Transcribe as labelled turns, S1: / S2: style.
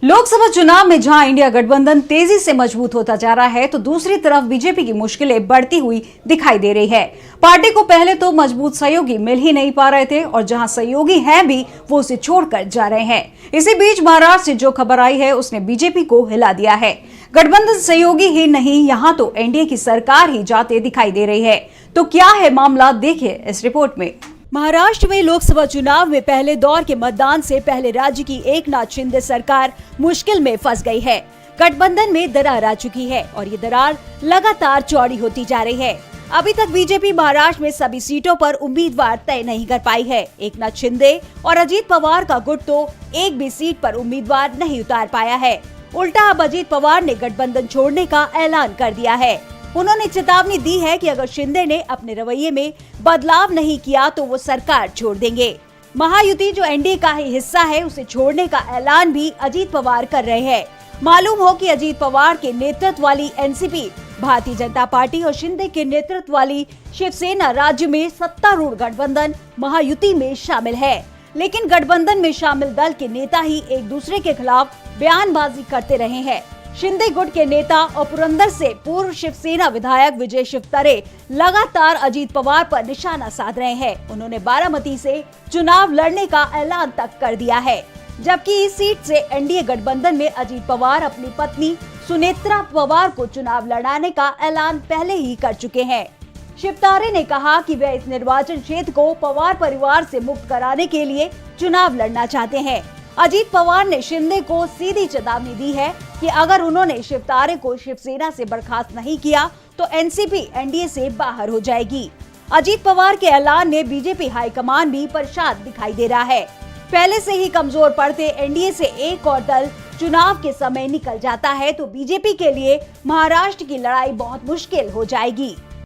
S1: लोकसभा चुनाव में जहां इंडिया गठबंधन तेजी से मजबूत होता जा रहा है, तो दूसरी तरफ बीजेपी की मुश्किलें बढ़ती हुई दिखाई दे रही है। पार्टी को पहले तो मजबूत सहयोगी मिल ही नहीं पा रहे थे और जहां सहयोगी हैं भी वो उसे छोड़कर जा रहे हैं। इसी बीच महाराष्ट्र से जो खबर आई है उसने बीजेपी को हिला दिया है। गठबंधन सहयोगी ही नहीं, यहाँ तो एनडीए की सरकार ही जाते दिखाई दे रही है। तो क्या है मामला, देखिए इस रिपोर्ट में। महाराष्ट्र में लोकसभा चुनाव में पहले दौर के मतदान से पहले राज्य की एकनाथ शिंदे सरकार मुश्किल में फंस गई है। गठबंधन में दरार आ चुकी है और ये दरार लगातार चौड़ी होती जा रही है। अभी तक बीजेपी महाराष्ट्र में सभी सीटों पर उम्मीदवार तय नहीं कर पाई है। एकनाथ शिंदे और अजीत पवार का गुट तो एक भी सीट पर उम्मीदवार नहीं उतार पाया है। उल्टा अब अजीत पवार ने गठबंधन छोड़ने का ऐलान कर दिया है। उन्होंने चेतावनी दी है कि अगर शिंदे ने अपने रवैये में बदलाव नहीं किया तो वो सरकार छोड़ देंगे। महायुति जो एनडीए का ही हिस्सा है, उसे छोड़ने का ऐलान भी अजीत पवार कर रहे हैं। मालूम हो कि अजीत पवार के नेतृत्व वाली एनसीपी, भारतीय जनता पार्टी और शिंदे के नेतृत्व वाली शिवसेना राज्य में सत्तारूढ़ गठबंधन महायुति में शामिल है। लेकिन गठबंधन में शामिल दल के नेता ही एक दूसरे के खिलाफ बयानबाजी करते रहे हैं। शिंदे गुट के नेता और पुरंदर से पूर्व शिवसेना विधायक विजय शिवतारे लगातार अजीत पवार पर निशाना साध रहे हैं। उन्होंने बारामती से चुनाव लड़ने का ऐलान तक कर दिया है, जबकि इस सीट से एनडीए गठबंधन में अजीत पवार अपनी पत्नी सुनेत्रा पवार को चुनाव लड़ाने का ऐलान पहले ही कर चुके हैं। शिवतारे ने कहा कि वे इस निर्वाचन क्षेत्र को पवार परिवार से मुक्त कराने के लिए चुनाव लड़ना चाहते हैं। अजीत पवार ने शिंदे को सीधी चेतावनी दी है कि अगर उन्होंने शिवतारे को शिवसेना से बर्खास्त नहीं किया तो एनसीपी एनडीए से बाहर हो जाएगी। अजीत पवार के ऐलान ने बीजेपी हाईकमान भी परेशान दिखाई दे रहा है। पहले से ही कमजोर पड़ते एनडीए से एक और दल चुनाव के समय निकल जाता है तो बीजेपी के लिए महाराष्ट्र की लड़ाई बहुत मुश्किल हो जाएगी।